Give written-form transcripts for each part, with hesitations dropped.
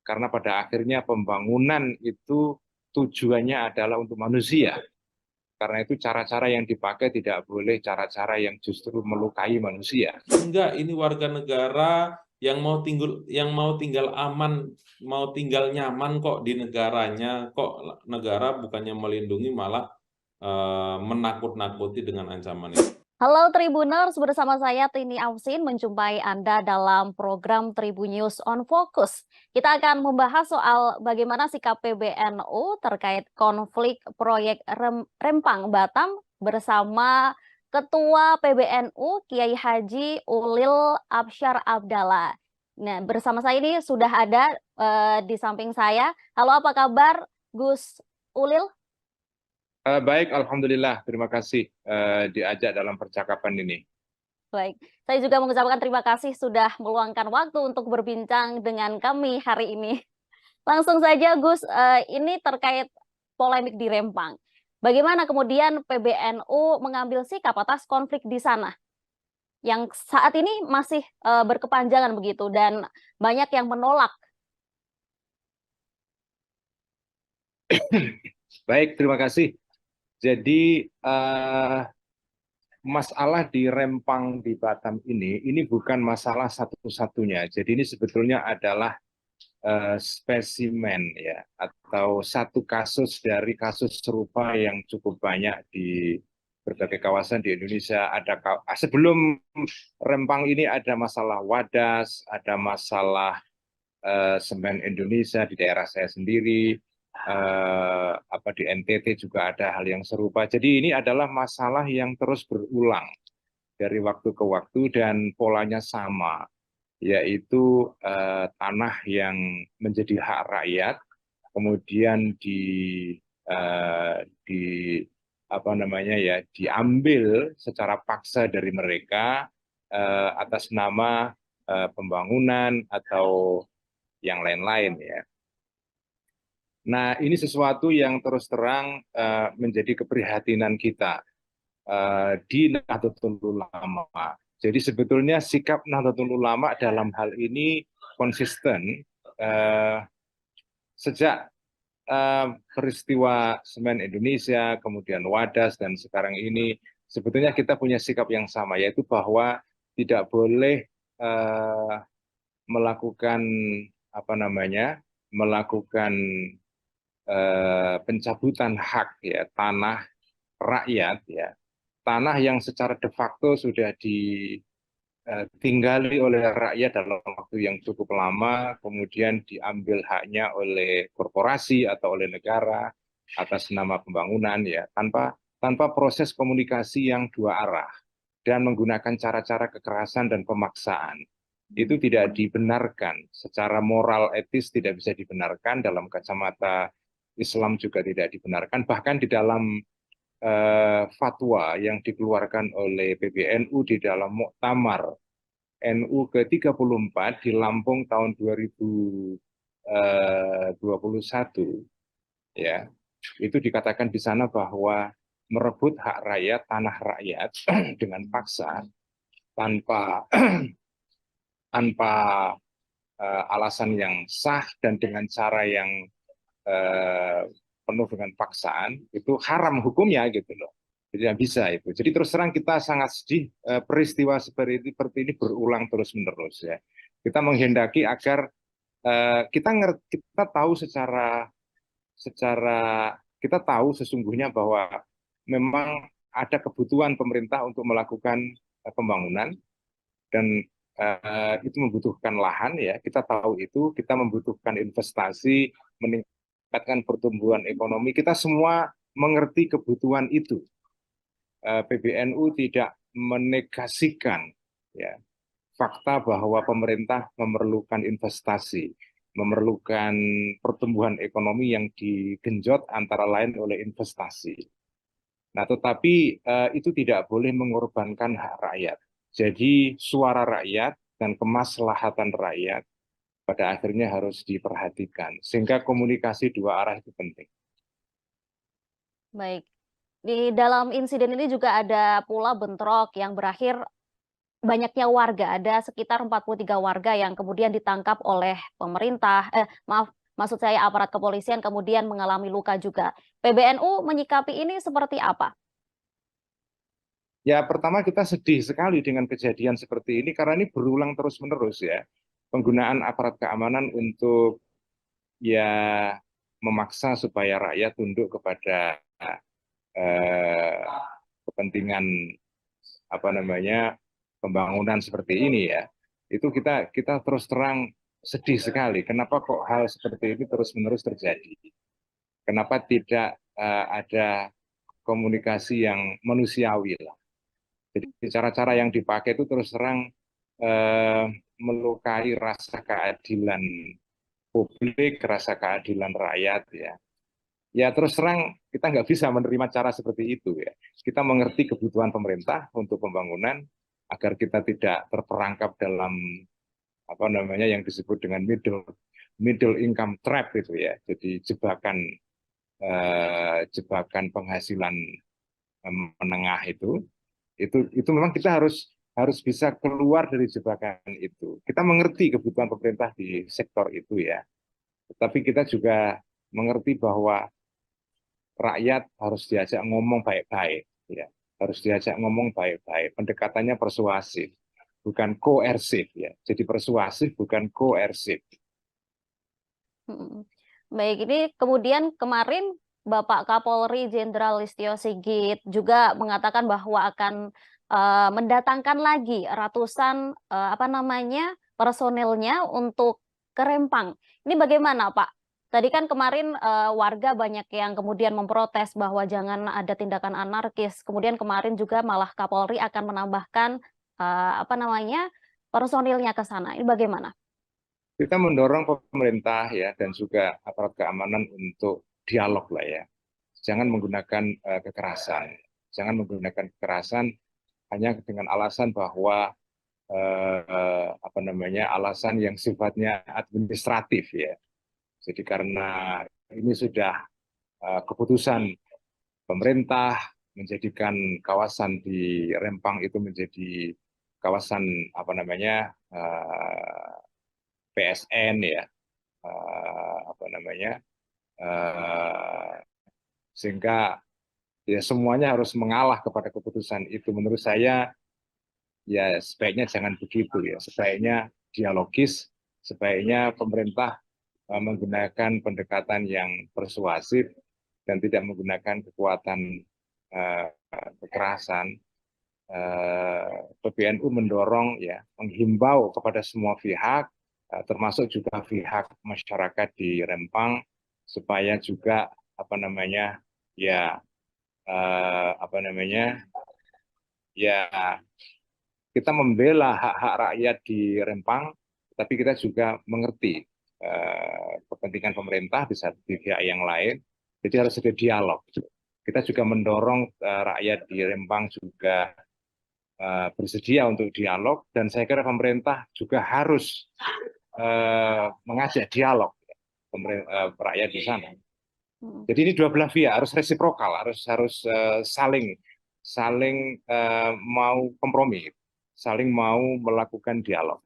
karena pada akhirnya pembangunan itu tujuannya adalah untuk manusia. Karena itu cara-cara yang dipakai tidak boleh cara-cara yang justru melukai manusia. Enggak, ini warga negara yang mau tinggal aman, mau tinggal nyaman kok di negaranya, kok negara bukannya melindungi malah menakut-nakuti dengan ancaman itu. Halo Tribuners, bersama saya Tini Ausin menjumpai Anda dalam program Tribun News on Focus. Kita akan membahas soal bagaimana sikap PBNU terkait konflik proyek Rempang Batam bersama Ketua PBNU Kiai Haji Ulil Absyar Abdallah. Nah, bersama saya ini sudah ada di samping saya. Halo, apa kabar Gus Ulil? Baik, alhamdulillah. Terima kasih diajak dalam percakapan ini. Baik, saya juga mengucapkan terima kasih sudah meluangkan waktu untuk berbincang dengan kami hari ini. Langsung saja Gus, ini terkait polemik di Rempang. Bagaimana kemudian PBNU mengambil sikap atas konflik di sana? Yang saat ini masih berkepanjangan begitu dan banyak yang menolak. Baik, terima kasih. Jadi masalah di Rempang di Batam ini bukan masalah satu-satunya. Jadi ini sebetulnya adalah spesimen ya, atau satu kasus dari kasus serupa yang cukup banyak di berbagai kawasan di Indonesia. Sebelum Rempang ini ada masalah Wadas, ada masalah semen Indonesia di daerah saya sendiri. Di NTT juga ada hal yang serupa. Jadi ini adalah masalah yang terus berulang dari waktu ke waktu dan polanya sama, yaitu tanah yang menjadi hak rakyat kemudian diambil secara paksa dari mereka atas nama pembangunan atau yang lain-lain ya. Nah, ini sesuatu yang terus terang menjadi keprihatinan kita di Nahdlatul Ulama. Jadi sebetulnya sikap Nahdlatul Ulama dalam hal ini konsisten sejak peristiwa semen Indonesia, kemudian Wadas, dan sekarang ini sebetulnya kita punya sikap yang sama, yaitu bahwa tidak boleh melakukan pencabutan hak ya tanah rakyat ya, tanah yang secara de facto sudah ditinggali oleh rakyat dalam waktu yang cukup lama, kemudian diambil haknya oleh korporasi atau oleh negara atas nama pembangunan ya, tanpa proses komunikasi yang dua arah dan menggunakan cara-cara kekerasan dan pemaksaan. Itu tidak dibenarkan secara moral etis, tidak bisa dibenarkan dalam kacamata Islam, juga tidak dibenarkan. Bahkan di dalam fatwa yang dikeluarkan oleh PBNU di dalam Muktamar NU ke-34 di Lampung tahun 2021 ya, itu dikatakan di sana bahwa merebut hak rakyat, tanah rakyat dengan paksa tanpa alasan yang sah dan dengan cara yang penuh dengan paksaan, itu haram hukumnya gitu loh. Jadi tidak bisa itu. Jadi terus terang kita sangat sedih peristiwa seperti ini berulang terus menerus ya. Kita menghendaki agar kita tahu kita tahu sesungguhnya bahwa memang ada kebutuhan pemerintah untuk melakukan pembangunan dan itu membutuhkan lahan ya. Kita tahu itu, kita membutuhkan investasi, meningkatkan pertumbuhan ekonomi. Kita semua mengerti kebutuhan itu. PBNU tidak menegasikan ya fakta bahwa pemerintah memerlukan investasi, memerlukan pertumbuhan ekonomi yang digenjot antara lain oleh investasi. Nah, tetapi itu tidak boleh mengorbankan hak rakyat. Jadi suara rakyat dan kemaslahatan rakyat pada akhirnya harus diperhatikan, sehingga komunikasi dua arah itu penting. Baik. Di dalam insiden ini juga ada pula bentrok yang berakhir banyaknya warga, ada sekitar 43 warga yang kemudian ditangkap oleh pemerintah, maaf, maksud saya aparat kepolisian kemudian mengalami luka juga. PBNU menyikapi ini seperti apa? Ya, pertama kita sedih sekali dengan kejadian seperti ini karena ini berulang terus-menerus ya. Penggunaan aparat keamanan untuk ya memaksa supaya rakyat tunduk kepada eh, kepentingan apa namanya pembangunan seperti ini ya. Itu kita terus terang sedih sekali. Kenapa kok hal seperti ini terus-menerus terjadi? Kenapa tidak ada komunikasi yang manusiawi lah? Jadi cara-cara yang dipakai itu terus terang melukai rasa keadilan publik, rasa keadilan rakyat ya. Ya terus terang kita nggak bisa menerima cara seperti itu ya. Kita mengerti kebutuhan pemerintah untuk pembangunan agar kita tidak terperangkap dalam apa namanya yang disebut dengan middle income trap itu ya. Jadi jebakan penghasilan menengah itu memang kita harus bisa keluar dari jebakan itu. Kita mengerti kebutuhan pemerintah di sektor itu ya. Tetapi kita juga mengerti bahwa rakyat harus diajak ngomong baik-baik ya. Harus diajak ngomong baik-baik. Pendekatannya persuasif, bukan koersif ya. Jadi persuasif bukan koersif. Baik, ini kemudian kemarin Bapak Kapolri Jenderal Listio Sigit juga mengatakan bahwa akan mendatangkan lagi ratusan apa namanya personilnya untuk ke Rempang. Ini bagaimana, Pak? Tadi kan kemarin warga banyak yang kemudian memprotes bahwa jangan ada tindakan anarkis. Kemudian kemarin juga malah Kapolri akan menambahkan apa namanya personilnya ke sana. Ini bagaimana? Kita mendorong pemerintah ya dan juga aparat keamanan untuk dialog lah ya. Jangan menggunakan kekerasan. Jangan menggunakan kekerasan hanya dengan alasan bahwa apa namanya alasan yang sifatnya administratif ya. Jadi karena ini sudah keputusan pemerintah menjadikan kawasan di Rempang itu menjadi kawasan apa namanya PSN ya, apa namanya, sehingga ya semuanya harus mengalah kepada keputusan itu. Menurut saya ya sebaiknya jangan begitu ya, sebaiknya dialogis, sebaiknya pemerintah menggunakan pendekatan yang persuasif dan tidak menggunakan kekuatan kekerasan. PBNU mendorong ya, menghimbau kepada semua pihak, termasuk juga pihak masyarakat di Rempang, supaya juga apa namanya ya apa namanya ya kita membela hak-hak rakyat di Rempang, tapi kita juga mengerti kepentingan pemerintah di pihak yang lain. Jadi harus ada dialog. Kita juga mendorong rakyat di Rempang juga bersedia untuk dialog, dan saya kira pemerintah juga harus mengajak dialog rakyat di sana. Jadi ini dua belah pihak harus resiprokal, harus saling mau kompromi, saling mau melakukan dialog.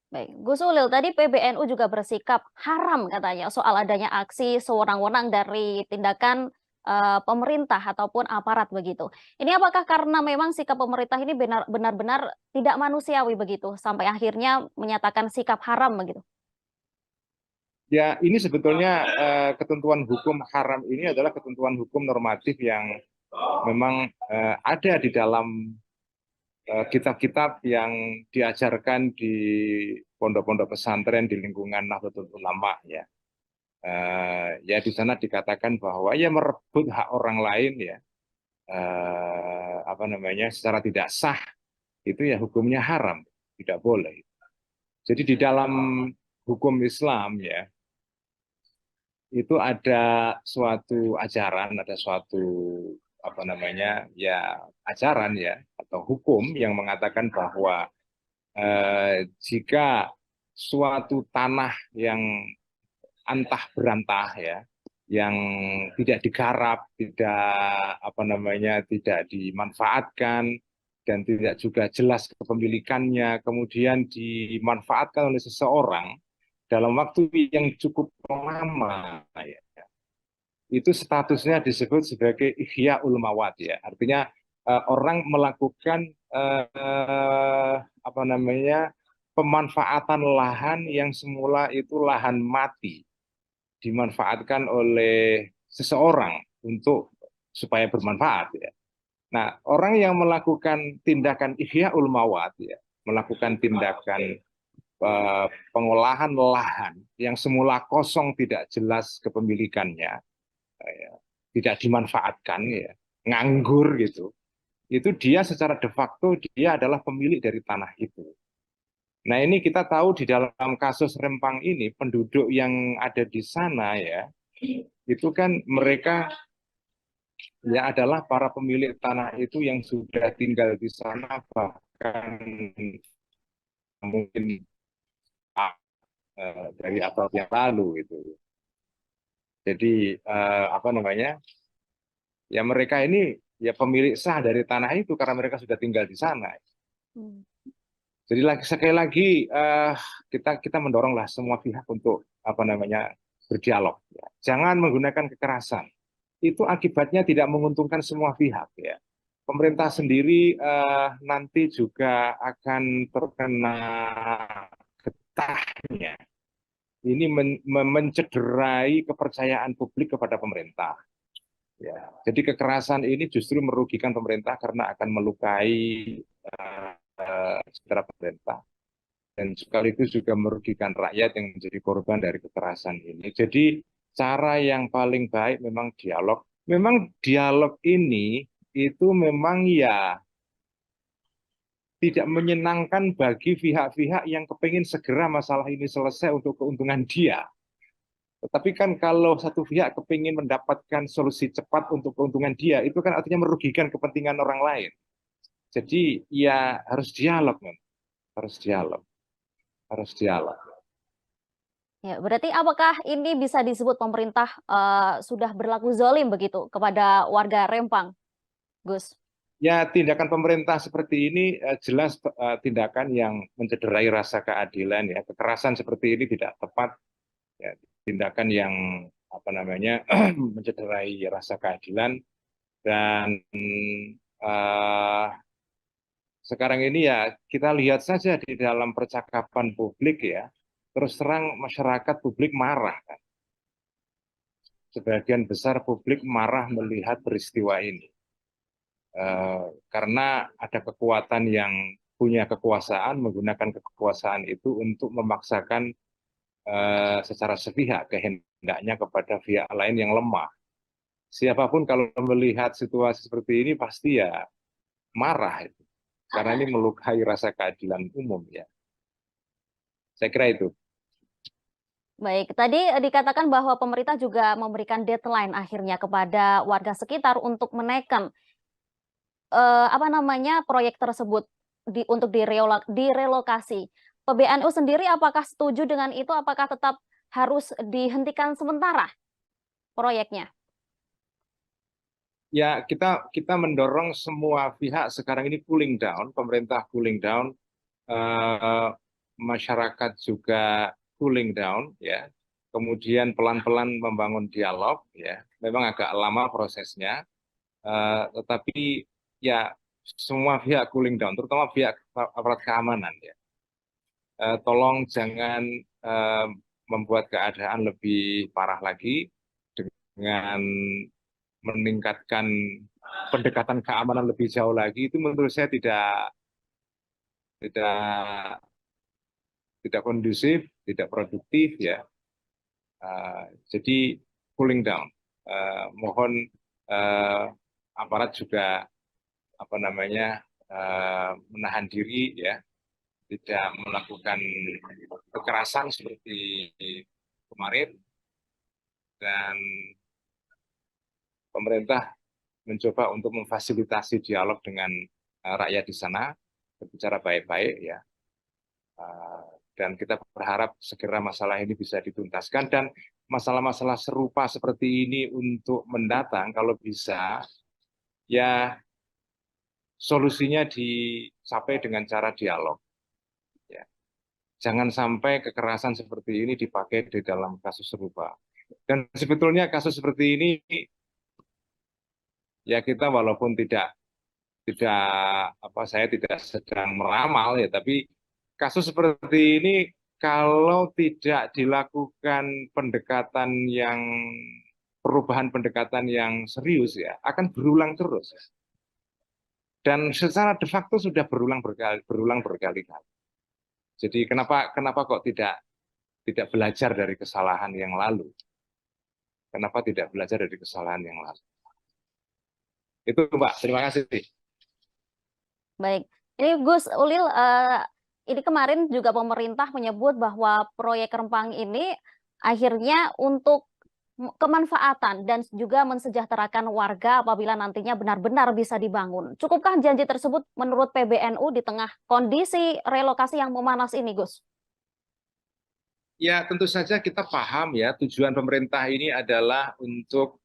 Baik, Gus Ulil, tadi PBNU juga bersikap haram katanya soal adanya aksi sewenang-wenang dari tindakan pemerintah ataupun aparat begitu. Ini apakah karena memang sikap pemerintah ini benar-benar tidak manusiawi begitu sampai akhirnya menyatakan sikap haram begitu? Ya, ini sebetulnya ketentuan hukum haram ini adalah ketentuan hukum normatif yang memang ada di dalam kitab-kitab yang diajarkan di pondok-pondok pesantren di lingkungan Nahdlatul Ulama ya. Ya di sana dikatakan bahwa ya merebut hak orang lain ya, apa namanya secara tidak sah itu ya hukumnya haram, tidak boleh. Jadi di dalam hukum Islam ya itu ada suatu ajaran, ada suatu apa namanya ya ajaran ya atau hukum yang mengatakan bahwa jika suatu tanah yang antah berantah ya, yang tidak digarap, tidak apa namanya, tidak dimanfaatkan, dan tidak juga jelas kepemilikannya, kemudian dimanfaatkan oleh seseorang dalam waktu yang cukup lama, ya, itu statusnya disebut sebagai ihyaul mawat, ya. Artinya orang melakukan apa namanya, pemanfaatan lahan yang semula itu lahan mati, dimanfaatkan oleh seseorang untuk supaya bermanfaat, ya. Nah, orang yang melakukan tindakan ihyaul mawat, ya, melakukan tindakan pengolahan lahan yang semula kosong, tidak jelas kepemilikannya, ya, tidak dimanfaatkan, ya, nganggur gitu, itu dia secara de facto dia adalah pemilik dari tanah itu. Nah, ini kita tahu di dalam kasus Rempang ini, penduduk yang ada di sana, ya, itu kan mereka ya adalah para pemilik tanah itu yang sudah tinggal di sana bahkan mungkin dari abad yang lalu itu. Jadi apa namanya, ya mereka ini ya pemilik sah dari tanah itu karena mereka sudah tinggal di sana. Jadi sekali lagi kita mendoronglah semua pihak untuk apa namanya, berdialog, ya. Jangan menggunakan kekerasan. Itu akibatnya tidak menguntungkan semua pihak, ya. Pemerintah sendiri nanti juga akan terkena getahnya. Ini mencederai kepercayaan publik kepada pemerintah. Ya, jadi kekerasan ini justru merugikan pemerintah karena akan melukai citra pemerintah, dan sekaligus juga merugikan rakyat yang menjadi korban dari kekerasan ini. Jadi cara yang paling baik memang dialog. Memang dialog ini itu memang ya tidak menyenangkan bagi pihak-pihak yang kepingin segera masalah ini selesai untuk keuntungan dia. Tetapi kan kalau satu pihak kepingin mendapatkan solusi cepat untuk keuntungan dia, itu kan artinya merugikan kepentingan orang lain. Jadi ya harus dialog, man. Harus dialog. Harus dialog. Ya, berarti apakah ini bisa disebut pemerintah sudah berlaku zalim begitu kepada warga Rempang, Gus? Ya, tindakan pemerintah seperti ini jelas tindakan yang mencederai rasa keadilan, ya. Kekerasan seperti ini tidak tepat, ya. Tindakan yang apa namanya mencederai rasa keadilan, dan sekarang ini ya kita lihat saja di dalam percakapan publik, ya, terus terang masyarakat publik marah, kan. Sebagian besar publik marah melihat peristiwa ini. Karena ada kekuatan yang punya kekuasaan menggunakan kekuasaan itu untuk memaksakan secara sepihak kehendaknya kepada pihak lain yang lemah. Siapapun kalau melihat situasi seperti ini pasti ya marah itu, karena ini melukai rasa keadilan umum, ya. Saya kira itu. Baik, tadi dikatakan bahwa pemerintah juga memberikan deadline akhirnya kepada warga sekitar untuk menaikkan apa namanya, proyek tersebut untuk direlokasi. PBNU sendiri apakah setuju dengan itu? Apakah tetap harus dihentikan sementara proyeknya? Ya, kita mendorong semua pihak sekarang ini cooling down, pemerintah cooling down, masyarakat juga cooling down, ya. Kemudian pelan-pelan membangun dialog, ya. Memang agak lama prosesnya, tetapi ya semua pihak cooling down, terutama pihak aparat keamanan, ya. Tolong jangan membuat keadaan lebih parah lagi dengan meningkatkan pendekatan keamanan lebih jauh lagi. Itu menurut saya tidak kondusif, tidak produktif, ya. Jadi cooling down. Mohon aparat juga apa namanya menahan diri, ya, tidak melakukan kekerasan seperti kemarin, dan pemerintah mencoba untuk memfasilitasi dialog dengan rakyat di sana, berbicara baik-baik, ya. Dan kita berharap segera masalah ini bisa dituntaskan, dan masalah-masalah serupa seperti ini untuk mendatang kalau bisa ya solusinya dicapai dengan cara dialog. Ya. Jangan sampai kekerasan seperti ini dipakai di dalam kasus serupa. Dan sebetulnya kasus seperti ini, ya kita walaupun saya tidak sedang meramal ya, tapi kasus seperti ini kalau tidak dilakukan perubahan pendekatan yang serius ya, akan berulang terus. Dan secara de facto sudah berulang berkali-kali. Jadi kenapa kok tidak belajar dari kesalahan yang lalu? Kenapa tidak belajar dari kesalahan yang lalu? Itu Mbak, terima kasih. Baik, ini Gus Ulil, ini kemarin juga pemerintah menyebut bahwa proyek Rempang ini akhirnya untuk kemanfaatan dan juga mensejahterakan warga apabila nantinya benar-benar bisa dibangun. Cukupkah janji tersebut menurut PBNU di tengah kondisi relokasi yang memanas ini, Gus? Ya, tentu saja kita paham ya, tujuan pemerintah ini adalah untuk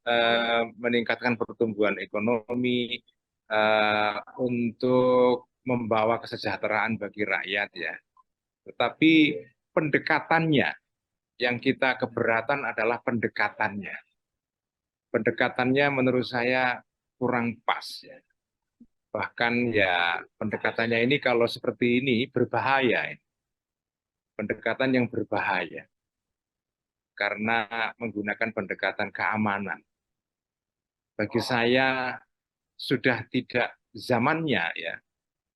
meningkatkan pertumbuhan ekonomi, untuk membawa kesejahteraan bagi rakyat ya. Tetapi pendekatannya, yang kita keberatan adalah pendekatannya. Pendekatannya menurut saya kurang pas ya. Bahkan ya pendekatannya ini kalau seperti ini berbahaya. Pendekatan yang berbahaya. Karena menggunakan pendekatan keamanan. Bagi saya sudah tidak zamannya ya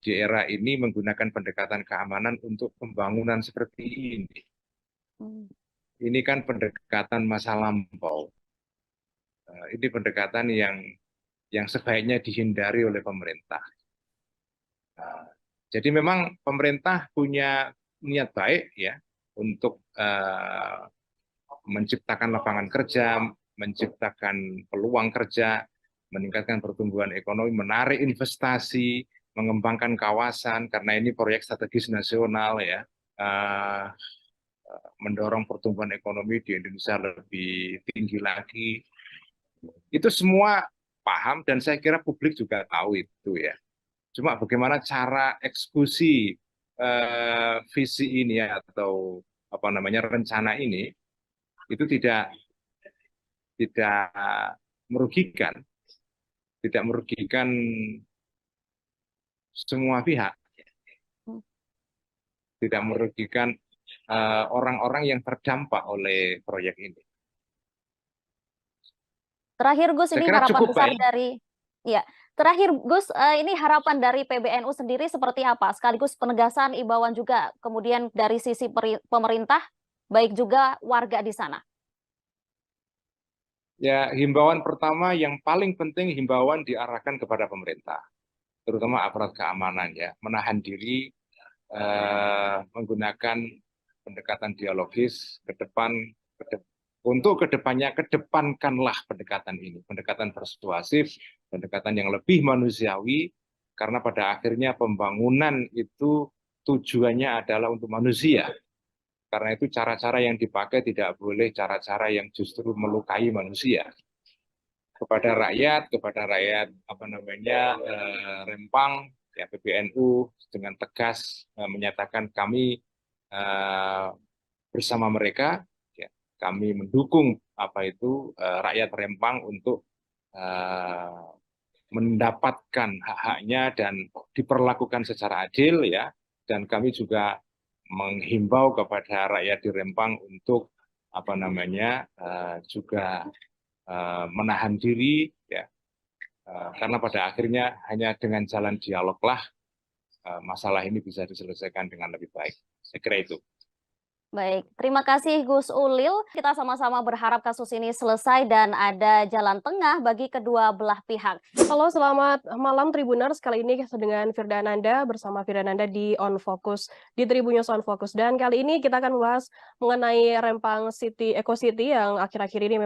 di era ini menggunakan pendekatan keamanan untuk pembangunan seperti ini. Ini kan pendekatan masa lampau. Ini pendekatan yang sebaiknya dihindari oleh pemerintah. Jadi memang pemerintah punya niat baik ya untuk menciptakan lapangan kerja, menciptakan peluang kerja, meningkatkan pertumbuhan ekonomi, menarik investasi, mengembangkan kawasan karena ini proyek strategis nasional ya, mendorong pertumbuhan ekonomi di Indonesia lebih tinggi lagi. Itu semua paham dan saya kira publik juga tahu itu ya. Cuma bagaimana cara eksekusi visi ini atau rencana ini itu tidak merugikan semua pihak, tidak merugikan orang-orang yang terdampak oleh proyek ini. Terakhir Gus, ini harapan besar baik. Terakhir Gus, ini harapan dari PBNU sendiri seperti apa? Sekaligus penegasan imbauan juga kemudian dari sisi pemerintah, baik juga warga di sana. Ya, himbauan pertama yang paling penting himbauan diarahkan kepada pemerintah, terutama aparat keamanan ya, menahan diri, menggunakan pendekatan dialogis ke depan, untuk kedepannya kedepankanlah pendekatan ini, pendekatan persuasif, pendekatan yang lebih manusiawi, karena pada akhirnya pembangunan itu tujuannya adalah untuk manusia. Karena itu cara-cara yang dipakai tidak boleh cara-cara yang justru melukai manusia. Kepada rakyat Rempang, ya PBNU dengan tegas menyatakan kami bersama mereka, ya, kami mendukung rakyat Rempang untuk mendapatkan hak-haknya dan diperlakukan secara adil ya, dan kami juga menghimbau kepada rakyat di Rempang untuk juga menahan diri ya, karena pada akhirnya hanya dengan jalan dialoglah masalah ini bisa diselesaikan dengan lebih baik. Saya kira itu. Baik, terima kasih Gus Ulil. Kita sama-sama berharap kasus ini selesai dan ada jalan tengah bagi kedua belah pihak. Halo, selamat malam Tribuners. Kali ini dengan Firdananda bersama Firdananda di On Focus, di Tribun News On Focus. Dan kali ini kita akan membahas mengenai Rempang City, Eco City yang akhir-akhir ini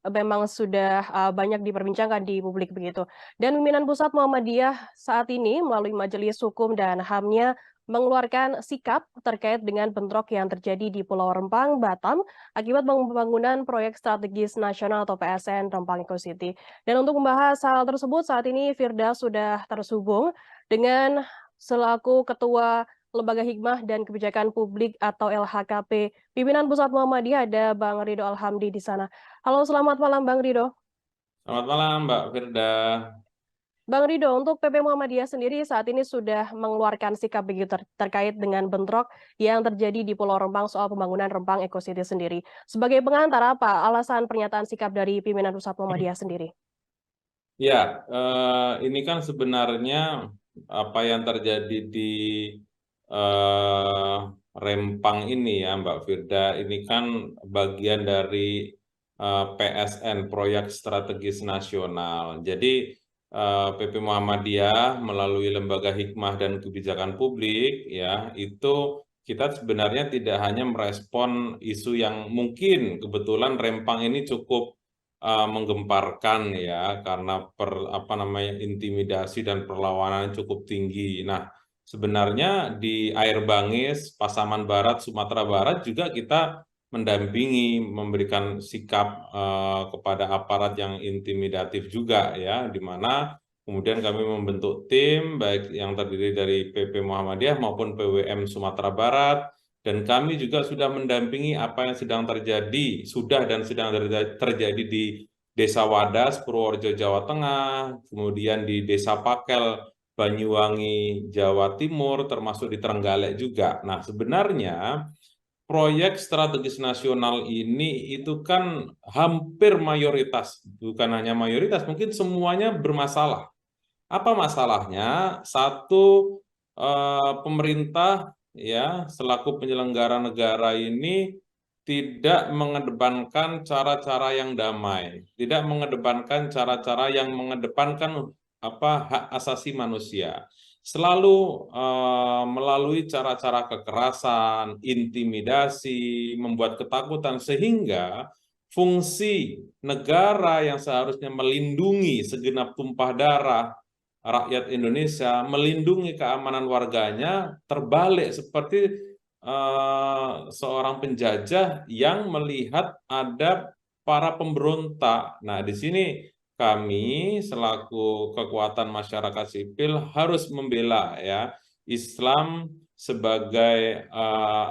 memang sudah banyak diperbincangkan di publik begitu. Dan pimpinan pusat Muhammadiyah saat ini melalui Majelis Hukum dan HAM-nya mengeluarkan sikap terkait dengan bentrok yang terjadi di Pulau Rempang, Batam, akibat pembangunan proyek strategis nasional atau PSN Rempang Eco City. Dan untuk membahas hal tersebut, saat ini Firda sudah terhubung dengan selaku Ketua Lembaga Hikmah dan Kebijakan Publik atau LHKP Pimpinan Pusat Muhammadiyah, ada Bang Ridho Alhamdi di sana. Halo, selamat malam Bang Ridho. Selamat malam Mbak Firda. Bang Ridho, untuk PP Muhammadiyah sendiri saat ini sudah mengeluarkan sikap begitu terkait dengan bentrok yang terjadi di Pulau Rempang soal pembangunan Rempang Eco City sendiri. Sebagai pengantar, apa alasan pernyataan sikap dari pimpinan Pusat Muhammadiyah sendiri? Ya, ini kan sebenarnya apa yang terjadi di Rempang ini ya Mbak Firda, ini kan bagian dari PSN, Proyek Strategis Nasional. Jadi PP Muhammadiyah melalui Lembaga Hikmah dan Kebijakan Publik ya, itu kita sebenarnya tidak hanya merespon isu yang mungkin kebetulan Rempang ini cukup menggemparkan ya, karena intimidasi dan perlawanan cukup tinggi. Nah, sebenarnya di Air Bangis, Pasaman Barat, Sumatera Barat juga kita mendampingi, memberikan sikap kepada aparat yang intimidatif juga ya, di mana kemudian kami membentuk tim baik yang terdiri dari PP Muhammadiyah maupun PWM Sumatera Barat, dan kami juga sudah mendampingi apa yang sedang terjadi, dan sedang terjadi di Desa Wadas, Purworejo, Jawa Tengah, kemudian di Desa Pakel, Banyuwangi, Jawa Timur, termasuk di Trenggalek juga. Nah, sebenarnya proyek strategis nasional ini itu kan hampir mayoritas, bukan hanya mayoritas, mungkin semuanya bermasalah. Apa masalahnya? Satu, pemerintah ya selaku penyelenggara negara ini tidak mengedepankan cara-cara yang damai, tidak mengedepankan cara-cara yang mengedepankan hak asasi manusia. Selalu melalui cara-cara kekerasan, intimidasi, membuat ketakutan, sehingga fungsi negara yang seharusnya melindungi segenap tumpah darah rakyat Indonesia, melindungi keamanan warganya, terbalik seperti seorang penjajah yang melihat ada para pemberontak. Nah, di sini kami selaku kekuatan masyarakat sipil harus membela ya Islam sebagai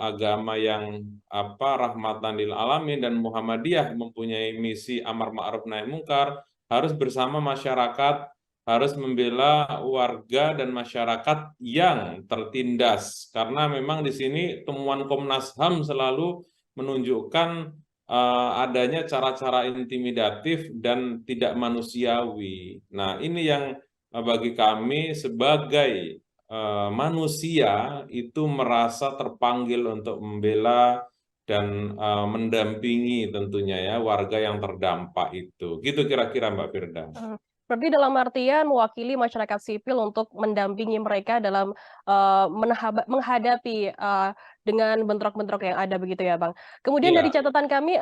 agama yang rahmatan lil alamin, dan Muhammadiyah mempunyai misi amar ma'ruf nahi mungkar, harus bersama masyarakat, harus membela warga dan masyarakat yang tertindas, karena memang di sini temuan Komnas HAM selalu menunjukkan adanya cara-cara intimidatif dan tidak manusiawi. Nah, ini yang bagi kami sebagai manusia itu merasa terpanggil untuk membela dan mendampingi tentunya ya warga yang terdampak itu. Gitu kira-kira Mbak Firda. Berarti dalam artian mewakili masyarakat sipil untuk mendampingi mereka dalam menghadapi dengan bentrok-bentrok yang ada begitu ya Bang. Kemudian dari catatan kami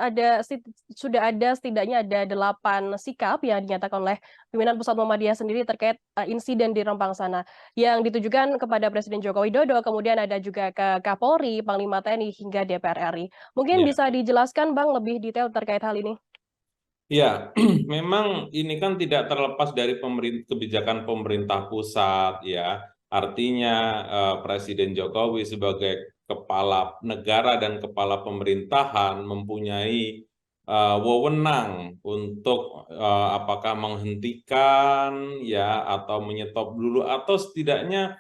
sudah ada setidaknya ada 8 sikap yang dinyatakan oleh pimpinan Pusat Muhammadiyah sendiri terkait insiden di Rempang sana yang ditujukan kepada Presiden Joko Widodo, kemudian ada juga ke Kapolri, Panglima TNI hingga DPR RI. Mungkin bisa dijelaskan Bang lebih detail terkait hal ini? Ya, memang ini kan tidak terlepas dari kebijakan pemerintah pusat ya. Artinya Presiden Jokowi sebagai kepala negara dan kepala pemerintahan mempunyai wewenang untuk apakah menghentikan ya atau menyetop dulu, atau setidaknya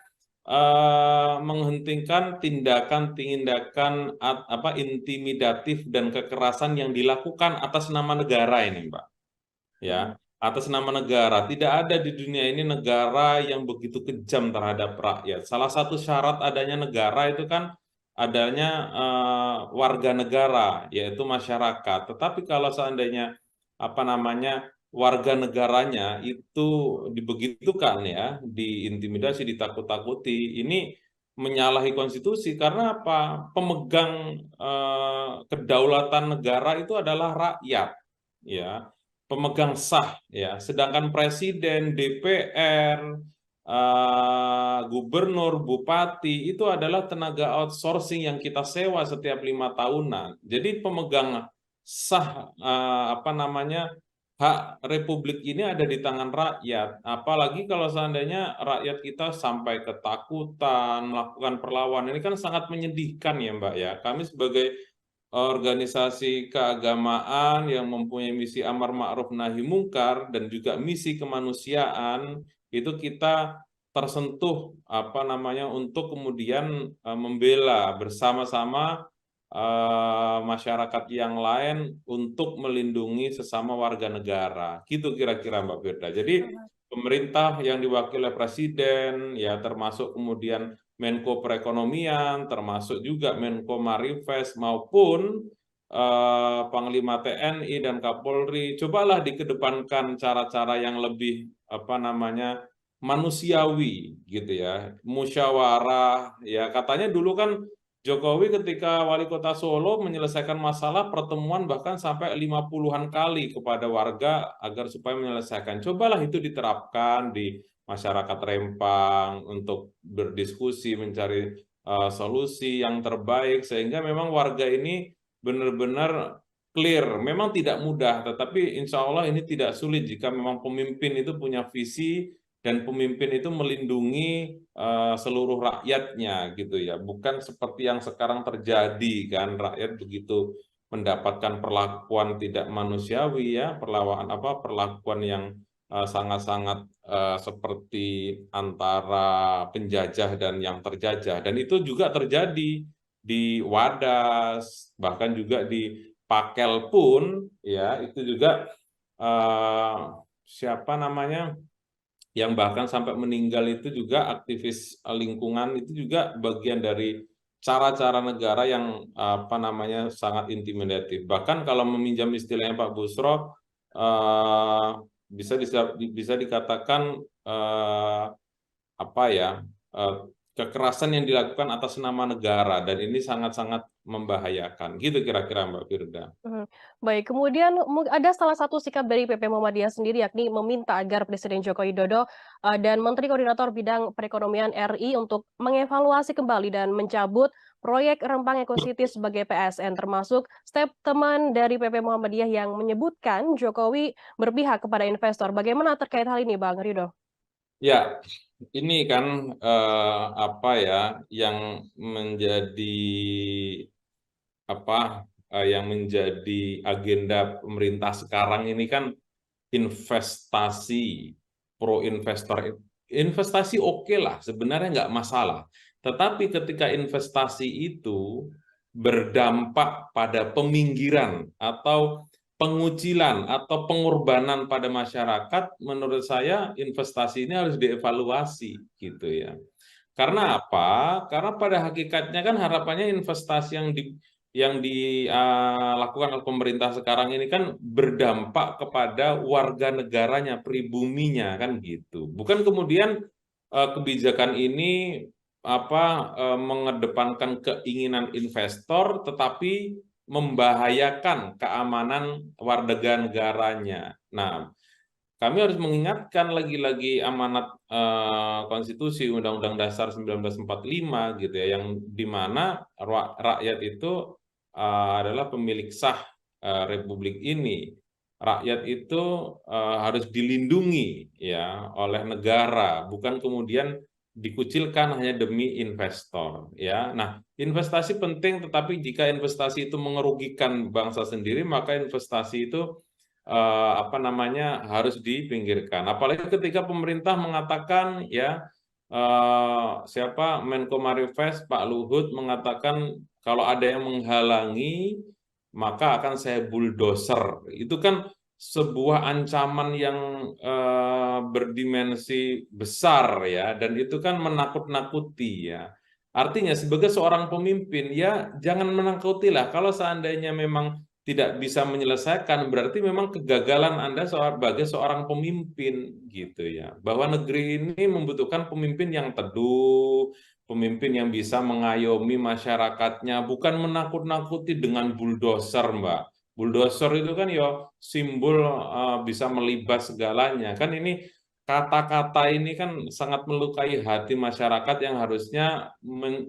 menghentikan tindakan intimidatif dan kekerasan yang dilakukan atas nama negara ini, Mbak. Ya, atas nama negara. Tidak ada di dunia ini negara yang begitu kejam terhadap rakyat. Salah satu syarat adanya negara itu kan adanya warga negara, yaitu masyarakat. Tetapi kalau seandainya warga negaranya itu dibegitukan ya, diintimidasi, ditakut-takuti, ini menyalahi konstitusi. Karena apa? Pemegang kedaulatan negara itu adalah rakyat, ya, pemegang sah ya. Sedangkan presiden, DPR, gubernur, bupati itu adalah tenaga outsourcing yang kita sewa setiap 5 tahunan. Jadi pemegang sah hak Republik ini ada di tangan rakyat. Apalagi kalau seandainya rakyat kita sampai ketakutan melakukan perlawanan, ini kan sangat menyedihkan ya Mbak ya. Kami sebagai organisasi keagamaan yang mempunyai misi amar ma'ruf nahi mungkar dan juga misi kemanusiaan, itu kita tersentuh untuk kemudian membela bersama-sama masyarakat yang lain untuk melindungi sesama warga negara. Gitu kira-kira Mbak Firda. Jadi pemerintah yang diwakili oleh Presiden, ya termasuk kemudian Menko Perekonomian, termasuk juga Menko Marifest maupun Panglima TNI dan Kapolri, cobalah dikedepankan cara-cara yang lebih manusiawi gitu ya, musyawarah ya. Katanya dulu kan Jokowi ketika wali kota Solo menyelesaikan masalah pertemuan bahkan sampai 50-an kali kepada warga agar supaya menyelesaikan. Cobalah itu diterapkan di masyarakat Rempang untuk berdiskusi mencari solusi yang terbaik sehingga memang warga ini benar-benar clear. Memang tidak mudah, tetapi insya Allah ini tidak sulit jika memang pemimpin itu punya visi dan pemimpin itu melindungi seluruh rakyatnya gitu ya, bukan seperti yang sekarang terjadi kan, rakyat begitu mendapatkan perlakuan tidak manusiawi ya, perlakuan yang sangat-sangat seperti antara penjajah dan yang terjajah, dan itu juga terjadi di Wadas, bahkan juga di Pakel pun ya, itu juga yang bahkan sampai meninggal itu juga aktivis lingkungan, itu juga bagian dari cara-cara negara yang sangat intimidatif. Bahkan kalau meminjam istilahnya Pak Busro, bisa dikatakan kekerasan yang dilakukan atas nama negara, dan ini sangat-sangat membahayakan. Gitu kira-kira Mbak Firda. Baik, kemudian ada salah satu sikap dari PP Muhammadiyah sendiri, yakni meminta agar Presiden Joko Widodo dan Menteri Koordinator Bidang Perekonomian RI untuk mengevaluasi kembali dan mencabut proyek Rempang Eco City sebagai PSN, termasuk statement dari PP Muhammadiyah yang menyebutkan Jokowi berpihak kepada investor. Bagaimana terkait hal ini, Bang Ridho? Ya, ini kan yang menjadi agenda pemerintah sekarang ini kan investasi, pro investor. Investasi oke lah, sebenarnya nggak masalah. Tetapi ketika investasi itu berdampak pada peminggiran atau pengucilan atau pengorbanan pada masyarakat, menurut saya investasi ini harus dievaluasi gitu ya. Karena apa? Karena pada hakikatnya kan harapannya investasi yang dilakukan oleh pemerintah sekarang ini kan berdampak kepada warga negaranya, pribuminya kan gitu. Bukan kemudian kebijakan ini mengedepankan keinginan investor tetapi membahayakan keamanan warga negaranya. Nah, kami harus mengingatkan lagi-lagi amanat konstitusi Undang-Undang Dasar 1945 gitu ya, yang dimana rakyat itu adalah pemilik sah Republik ini. Rakyat itu harus dilindungi ya oleh negara, bukan kemudian dikucilkan hanya demi investor ya. Nah, investasi penting, tetapi jika investasi itu mengerugikan bangsa sendiri, maka investasi itu harus dipinggirkan. Apalagi ketika pemerintah mengatakan ya, Menko Marifest Pak Luhut mengatakan kalau ada yang menghalangi maka akan saya bulldozer. Itu kan sebuah ancaman yang berdimensi besar ya, dan itu kan menakut-nakuti ya. Artinya sebagai seorang pemimpin ya jangan menakutilah. Kalau seandainya memang tidak bisa menyelesaikan, berarti memang kegagalan Anda sebagai seorang pemimpin gitu ya. Bahwa negeri ini membutuhkan pemimpin yang teduh, pemimpin yang bisa mengayomi masyarakatnya, bukan menakut-nakuti dengan bulldozer, Mbak. Bulldozer itu kan ya simbol bisa melibas segalanya. Kan ini kata-kata ini kan sangat melukai hati masyarakat yang harusnya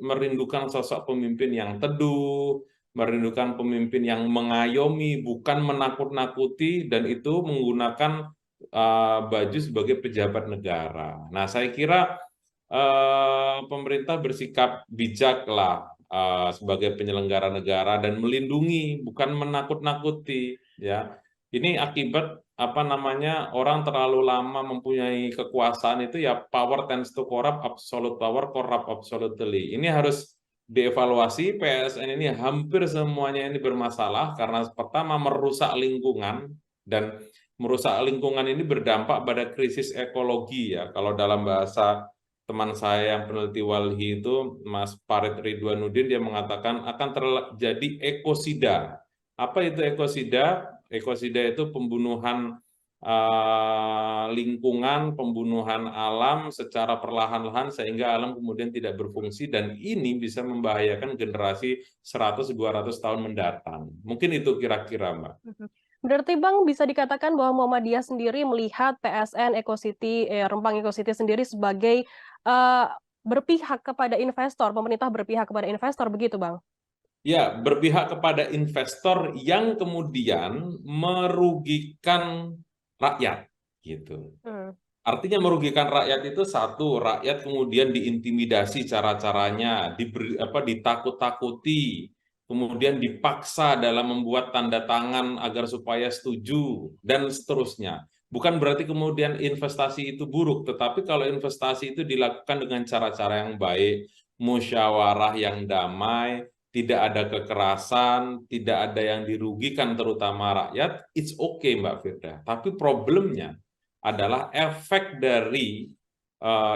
merindukan sosok pemimpin yang teduh, merindukan pemimpin yang mengayomi, bukan menakut-nakuti, dan itu menggunakan baju sebagai pejabat negara. Nah, saya kira pemerintah bersikap bijak lah sebagai penyelenggara negara dan melindungi, bukan menakut-nakuti, ya. Ini akibat orang terlalu lama mempunyai kekuasaan itu, ya power tends to corrupt, absolute power corrupt absolutely. Ini harus dievaluasi. PSN ini hampir semuanya ini bermasalah karena pertama merusak lingkungan, dan merusak lingkungan ini berdampak pada krisis ekologi, ya. Kalau dalam bahasa teman saya yang peneliti Walhi itu, Mas Farid Ridwanuddin, dia mengatakan akan terjadi ekosida. Apa itu ekosida? Ekosida itu pembunuhan lingkungan, pembunuhan alam secara perlahan-lahan sehingga alam kemudian tidak berfungsi, dan ini bisa membahayakan generasi 100-200 tahun mendatang. Mungkin itu kira-kira, Mbak. Berarti Bang, bisa dikatakan bahwa Muhammadiyah sendiri melihat PSN Ecocity, Rempang Ecocity sendiri sebagai berpihak kepada investor, pemerintah berpihak kepada investor, begitu Bang? Ya, berpihak kepada investor yang kemudian merugikan rakyat, gitu. Artinya merugikan rakyat itu satu, rakyat kemudian diintimidasi cara-caranya, ditakut-takuti, kemudian dipaksa dalam membuat tanda tangan agar supaya setuju, dan seterusnya. Bukan berarti kemudian investasi itu buruk, tetapi kalau investasi itu dilakukan dengan cara-cara yang baik, musyawarah yang damai, tidak ada kekerasan, tidak ada yang dirugikan terutama rakyat, it's okay Mbak Firda. Tapi problemnya adalah efek dari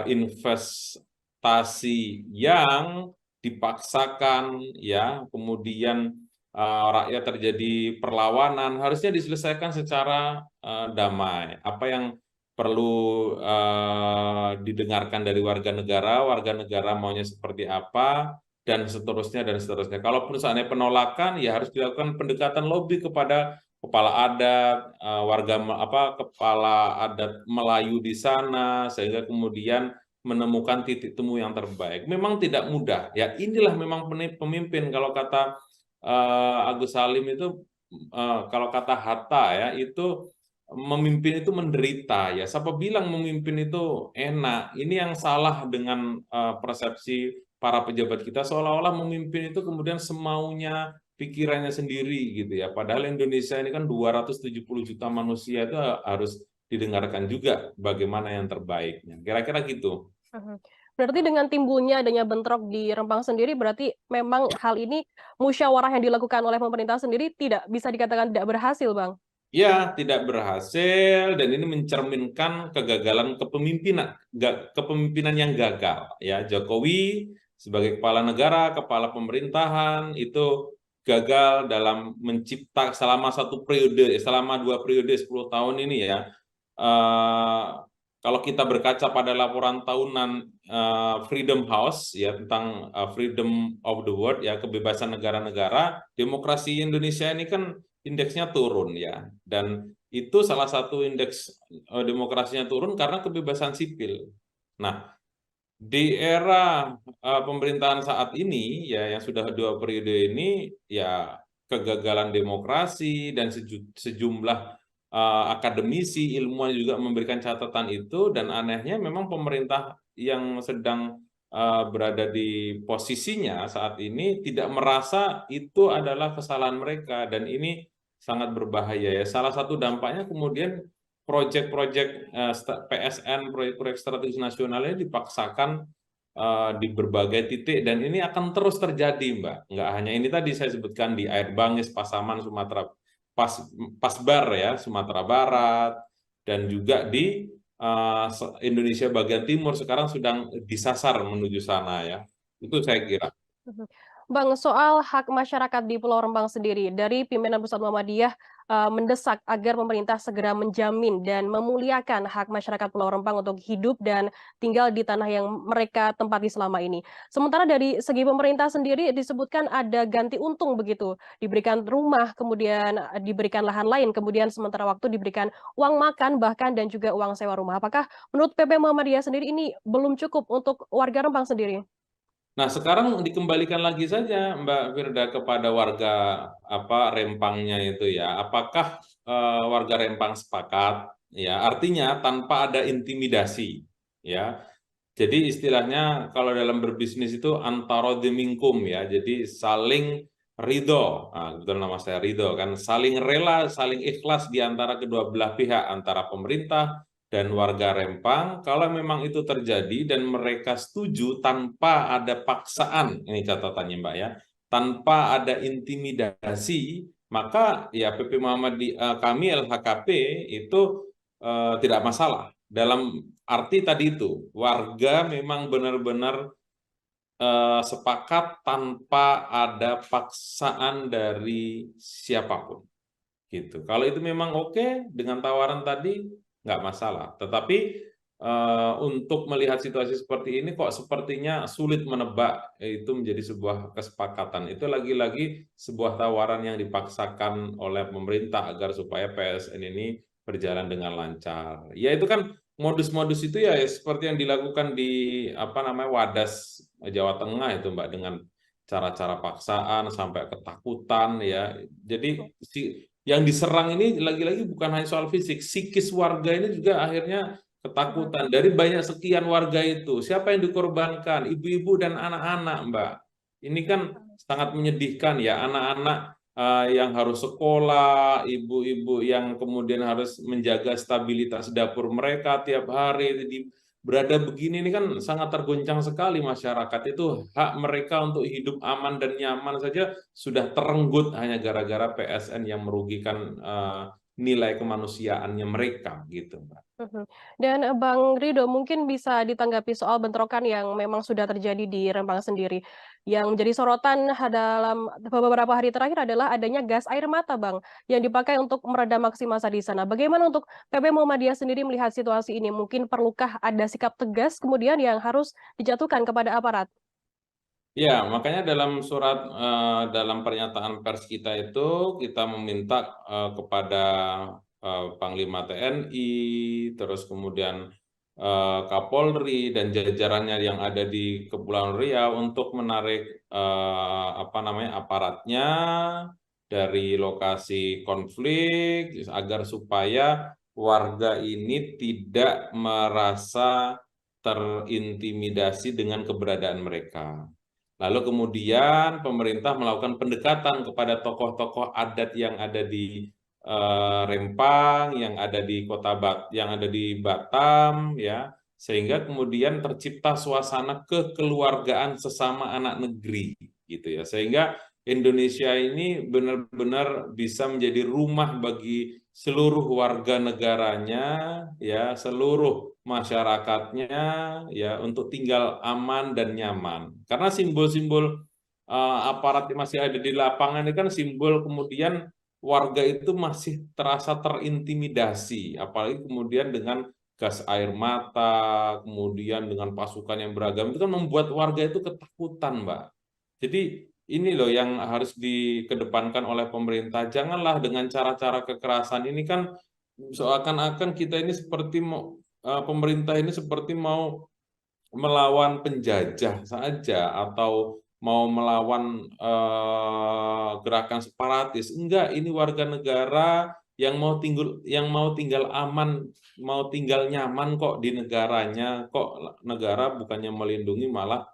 investasi yang dipaksakan, ya, kemudian rakyat terjadi perlawanan, harusnya diselesaikan secara damai. Apa yang perlu didengarkan dari warga negara maunya seperti apa, dan seterusnya dan seterusnya. Kalaupun seandainya penolakan, ya harus dilakukan pendekatan lobby kepada kepala adat, kepala adat Melayu di sana, sehingga kemudian menemukan titik temu yang terbaik. Memang tidak mudah, ya. Inilah memang pemimpin. Kalau kata Agus Salim itu, kalau kata Hatta, ya, itu memimpin itu menderita, ya. Siapa bilang memimpin itu enak? Ini yang salah dengan persepsi para pejabat kita, seolah-olah memimpin itu kemudian semaunya, pikirannya sendiri, gitu ya. Padahal Indonesia ini kan 270 juta manusia, itu harus didengarkan juga bagaimana yang terbaiknya. Kira-kira gitu. Berarti dengan timbulnya adanya bentrok di Rempang sendiri, berarti memang hal ini musyawarah yang dilakukan oleh pemerintah sendiri tidak bisa dikatakan tidak berhasil, Bang? Ya, tidak berhasil, dan ini mencerminkan kegagalan kepemimpinan yang gagal, ya. Jokowi sebagai kepala negara, kepala pemerintahan itu gagal dalam mencipta selama 2 periode 10 tahun ini, ya. Kalau kita berkaca pada laporan tahunan Freedom House, ya, tentang freedom of the world, ya, kebebasan negara-negara, demokrasi Indonesia ini kan indeksnya turun, ya, dan itu salah satu indeks demokrasinya turun karena kebebasan sipil. Nah, di era pemerintahan saat ini, ya, yang sudah 2 periode ini, ya, kegagalan demokrasi, dan sejumlah akademisi, ilmuwan juga memberikan catatan itu, dan anehnya memang pemerintah yang sedang berada di posisinya saat ini tidak merasa itu adalah kesalahan mereka, dan ini sangat berbahaya, ya. Salah satu dampaknya kemudian proyek-proyek PSN, proyek-proyek strategis nasional ini dipaksakan di berbagai titik, dan ini akan terus terjadi, Mbak. Nggak hanya ini tadi saya sebutkan di Air Bangis, Pasaman, Sumatera, Pasbar, ya, Sumatera Barat, dan juga di Indonesia bagian timur sekarang sedang disasar menuju sana, ya. Itu saya kira. Bang, soal hak masyarakat di Pulau Rempang sendiri, dari pimpinan Pusat Muhammadiyah mendesak agar pemerintah segera menjamin dan memuliakan hak masyarakat Pulau Rempang untuk hidup dan tinggal di tanah yang mereka tempati selama ini. Sementara dari segi pemerintah sendiri disebutkan ada ganti untung begitu, diberikan rumah, kemudian diberikan lahan lain, kemudian sementara waktu diberikan uang makan bahkan dan juga uang sewa rumah. Apakah menurut PP Muhammadiyah sendiri ini belum cukup untuk warga Rempang sendiri? Nah, sekarang dikembalikan lagi saja Mbak Firda kepada warga Rempangnya itu ya. Apakah warga Rempang sepakat? Ya, artinya tanpa ada intimidasi, ya. Jadi istilahnya kalau dalam berbisnis itu antara demingkum ya. Jadi saling ridho. Nah, betul nama saya ridho kan. Saling rela, saling ikhlas di antara kedua belah pihak, antara pemerintah dan warga Rempang, kalau memang itu terjadi dan mereka setuju tanpa ada paksaan, ini catatannya Mbak ya, tanpa ada intimidasi, maka ya PP Muhammadiyah kami LHKP itu tidak masalah. Dalam arti tadi itu, warga memang benar-benar sepakat tanpa ada paksaan dari siapapun. Gitu. Kalau itu memang oke dengan tawaran tadi, nggak masalah. Tetapi untuk melihat situasi seperti ini kok sepertinya sulit menebak itu menjadi sebuah kesepakatan. Itu lagi-lagi sebuah tawaran yang dipaksakan oleh pemerintah agar supaya PSN ini berjalan dengan lancar. Ya itu kan modus-modus itu ya seperti yang dilakukan di Wadas Jawa Tengah itu Mbak, dengan cara-cara paksaan sampai ketakutan ya. Jadi yang diserang ini lagi-lagi bukan hanya soal fisik, psikis warga ini juga akhirnya ketakutan. Dari banyak sekian warga itu, siapa yang dikorbankan? Ibu-ibu dan anak-anak, Mbak. Ini kan sangat menyedihkan ya, anak-anak yang harus sekolah, ibu-ibu yang kemudian harus menjaga stabilitas dapur mereka tiap hari, berada begini ini kan sangat tergoncang sekali masyarakat. Itu hak mereka untuk hidup aman dan nyaman saja sudah terenggut hanya gara-gara PSN yang merugikan nilai kemanusiaannya mereka gitu, Mbak. Dan Bang Rido mungkin bisa ditanggapi soal bentrokan yang memang sudah terjadi di Rempang sendiri. Yang menjadi sorotan dalam beberapa hari terakhir adalah adanya gas air mata, Bang, yang dipakai untuk meredam aksi massa di sana. Bagaimana untuk PP Muhammadiyah sendiri melihat situasi ini? Mungkin perlukah ada sikap tegas kemudian yang harus dijatuhkan kepada aparat? Ya, makanya dalam dalam pernyataan pers kita itu kita meminta kepada Panglima TNI, terus kemudian Kapolri dan jajarannya yang ada di Kepulauan Riau untuk menarik aparatnya dari lokasi konflik agar supaya warga ini tidak merasa terintimidasi dengan keberadaan mereka. Lalu kemudian pemerintah melakukan pendekatan kepada tokoh-tokoh adat yang ada di Rempang, yang ada di yang ada di Batam, ya, sehingga kemudian tercipta suasana kekeluargaan sesama anak negeri, gitu ya, sehingga Indonesia ini benar-benar bisa menjadi rumah bagi seluruh warga negaranya, ya, seluruh masyarakatnya, ya, untuk tinggal aman dan nyaman. Karena simbol-simbol aparat yang masih ada di lapangan ini kan simbol kemudian warga itu masih terasa terintimidasi, apalagi kemudian dengan gas air mata, kemudian dengan pasukan yang beragam, itu kan membuat warga itu ketakutan, Mbak. Jadi ini loh yang harus dikedepankan oleh pemerintah. Janganlah dengan cara-cara kekerasan ini kan seakan-akan kita ini seperti pemerintah ini seperti mau melawan penjajah saja atau mau melawan gerakan separatis. Enggak, ini warga negara yang mau tinggal aman, mau tinggal nyaman kok di negaranya. Kok negara bukannya melindungi malah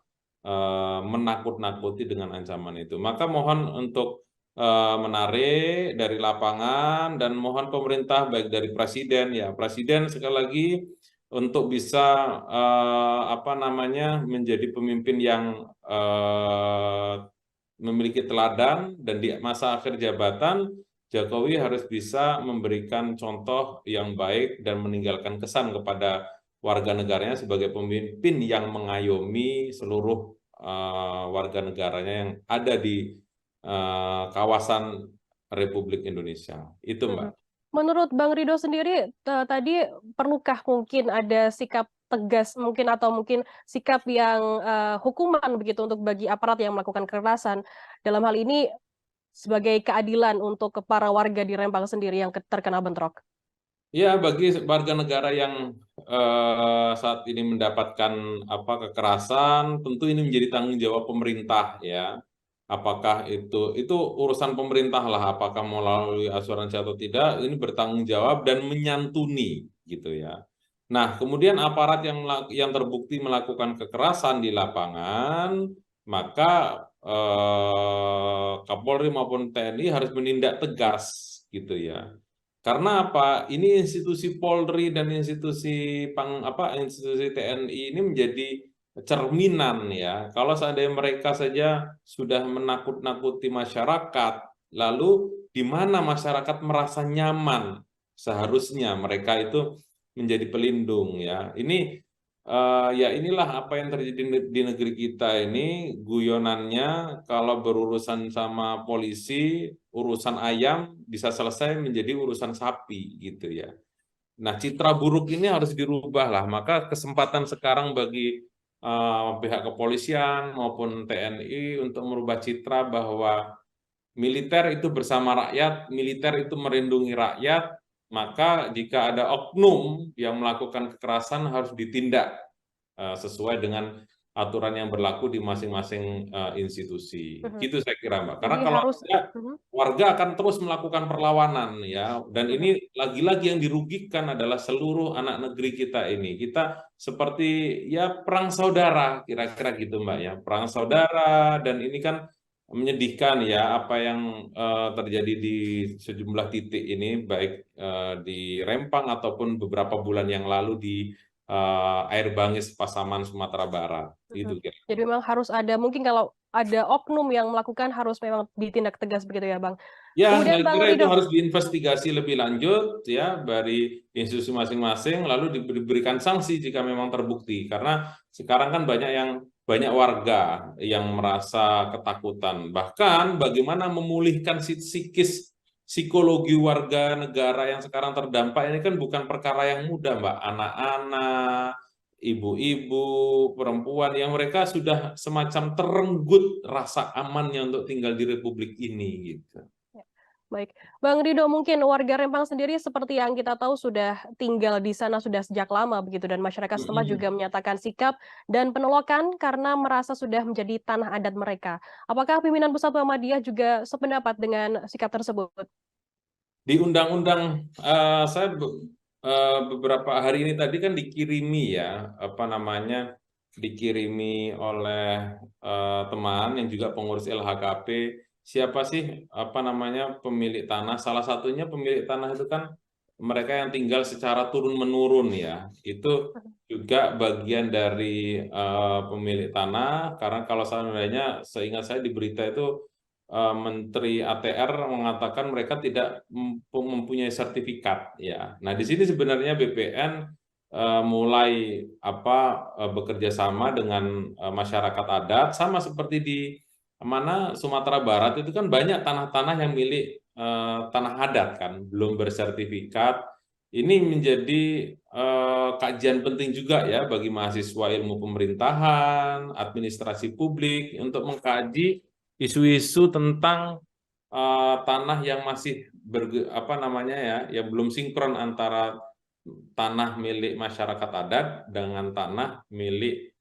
menakut-nakuti dengan ancaman itu. Maka mohon untuk menarik dari lapangan dan mohon pemerintah baik dari presiden, ya presiden sekali lagi untuk bisa menjadi pemimpin yang memiliki teladan, dan di masa akhir jabatan Jokowi harus bisa memberikan contoh yang baik dan meninggalkan kesan kepada warga negaranya sebagai pemimpin yang mengayomi seluruh warga negaranya yang ada di kawasan Republik Indonesia. Itu, Mbak. Menurut Bang Rido sendiri, tadi perlukah mungkin ada sikap tegas mungkin atau mungkin sikap yang hukuman begitu untuk bagi aparat yang melakukan kekerasan, dalam hal ini sebagai keadilan untuk para warga di Rempang sendiri yang terkena bentrok? Ya, bagi warga negara yang saat ini mendapatkan kekerasan, tentu ini menjadi tanggung jawab pemerintah, ya. Apakah itu urusan pemerintah lah, apakah melalui asuransi atau tidak, ini bertanggung jawab dan menyantuni, gitu ya. Nah, kemudian aparat yang terbukti melakukan kekerasan di lapangan, maka Kapolri maupun TNI harus menindak tegas, gitu ya. Karena apa? Ini institusi Polri dan institusi institusi TNI ini menjadi cerminan, ya. Kalau seandainya mereka saja sudah menakut-nakuti masyarakat, lalu di mana masyarakat merasa nyaman, seharusnya mereka itu menjadi pelindung, ya. Ini ya inilah apa yang terjadi di negeri kita ini, guyonannya kalau berurusan sama polisi, urusan ayam bisa selesai menjadi urusan sapi, gitu ya. Nah, citra buruk ini harus dirubah lah, maka kesempatan sekarang bagi pihak kepolisian maupun TNI untuk merubah citra bahwa militer itu bersama rakyat, militer itu melindungi rakyat, maka jika ada oknum yang melakukan kekerasan harus ditindak sesuai dengan aturan yang berlaku di masing-masing institusi. Gitu saya kira, Mbak. Karena Jadi kalau harus tidak, warga akan terus melakukan perlawanan, ya. Dan ini lagi-lagi yang dirugikan adalah seluruh anak negeri kita ini. Kita seperti ya perang saudara, kira-kira gitu, Mbak, ya. Perang saudara, dan ini kan menyedihkan, ya, apa yang terjadi di sejumlah titik ini, baik di Rempang ataupun beberapa bulan yang lalu di Air Bangis Pasaman Sumatera Barat. Itu kira. Jadi memang harus ada, mungkin kalau ada oknum yang melakukan harus memang ditindak tegas begitu ya, Bang. Ya, Kemudian saya Bang kira itu Rido, harus diinvestigasi lebih lanjut, ya, dari institusi masing-masing, lalu diberikan sanksi jika memang terbukti. Karena sekarang kan banyak warga yang merasa ketakutan. Bahkan bagaimana memulihkan psikologi warga negara yang sekarang terdampak ini kan bukan perkara yang mudah, Mbak. Anak-anak, ibu-ibu, perempuan yang mereka sudah semacam terenggut rasa amannya untuk tinggal di Republik ini, gitu. baik. Bang Rido, mungkin warga Rempang sendiri seperti yang kita tahu sudah tinggal di sana sudah sejak lama begitu, dan masyarakat setempat juga menyatakan sikap dan penolakan karena merasa sudah menjadi tanah adat mereka. Apakah pimpinan Pusat Muhammadiyah juga sependapat dengan sikap tersebut? Di undang-undang saya beberapa hari ini tadi kan dikirimi, ya, dikirimi oleh teman yang juga pengurus LHKP, siapa sih pemilik tanah. Salah satunya pemilik tanah itu kan mereka yang tinggal secara turun-menurun, ya. Itu juga bagian dari pemilik tanah, karena kalau seandainya seingat saya di berita itu Menteri ATR mengatakan mereka tidak mempunyai sertifikat, ya. Nah, di sini sebenarnya BPN mulai bekerja sama dengan masyarakat adat, sama seperti di Sumatera Barat itu kan banyak tanah-tanah yang milik tanah adat kan, belum bersertifikat. Ini menjadi kajian penting juga, ya, bagi mahasiswa ilmu pemerintahan, administrasi publik untuk mengkaji isu-isu tentang tanah yang masih yang belum sinkron antara tanah milik masyarakat adat dengan tanah milik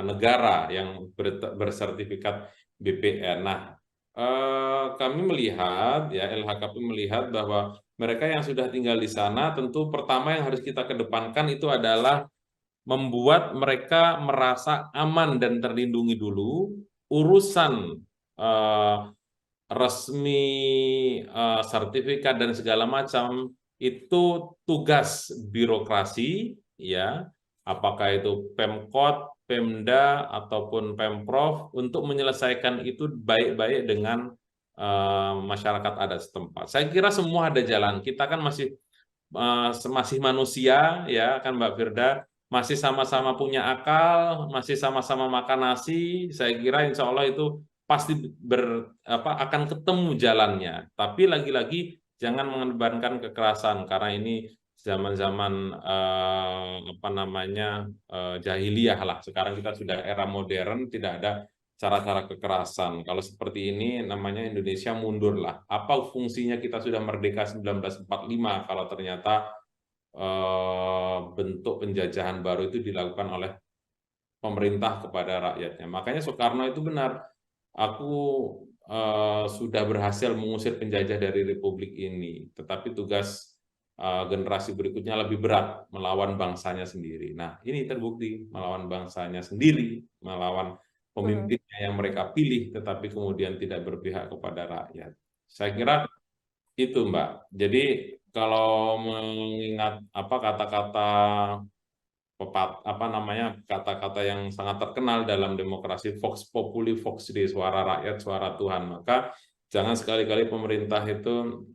negara yang bersertifikat BPN. Nah, kami melihat, ya, LHKP melihat bahwa mereka yang sudah tinggal di sana, tentu pertama yang harus kita kedepankan itu adalah membuat mereka merasa aman dan terlindungi dulu. Urusan resmi, sertifikat dan segala macam itu tugas birokrasi, ya, apakah itu Pemkot, Pemda ataupun Pemprov, untuk menyelesaikan itu baik-baik dengan masyarakat adat setempat. Saya kira semua ada jalan. Kita kan masih manusia, ya kan, Mbak Firda. masih sama-sama punya akal, masih sama-sama makan nasi, saya kira insya Allah itu pasti akan ketemu jalannya. Tapi lagi-lagi jangan mengedepankan kekerasan karena ini zaman-zaman jahiliyah lah. Sekarang kita sudah era modern, tidak ada cara-cara kekerasan. Kalau seperti ini namanya Indonesia mundur lah. Apa fungsinya kita sudah merdeka 1945 kalau ternyata bentuk penjajahan baru itu dilakukan oleh pemerintah kepada rakyatnya. Makanya Soekarno itu benar, aku sudah berhasil mengusir penjajah dari republik ini, tetapi tugas generasi berikutnya lebih berat, melawan bangsanya sendiri. Nah, ini terbukti, melawan bangsanya sendiri, melawan pemimpinnya yang mereka pilih, tetapi kemudian tidak berpihak kepada rakyat. Saya kira itu, Mbak. Jadi kalau mengingat kata-kata kata-kata yang sangat terkenal dalam demokrasi, vox populi vox Dei, suara rakyat suara Tuhan, maka jangan sekali-kali pemerintah itu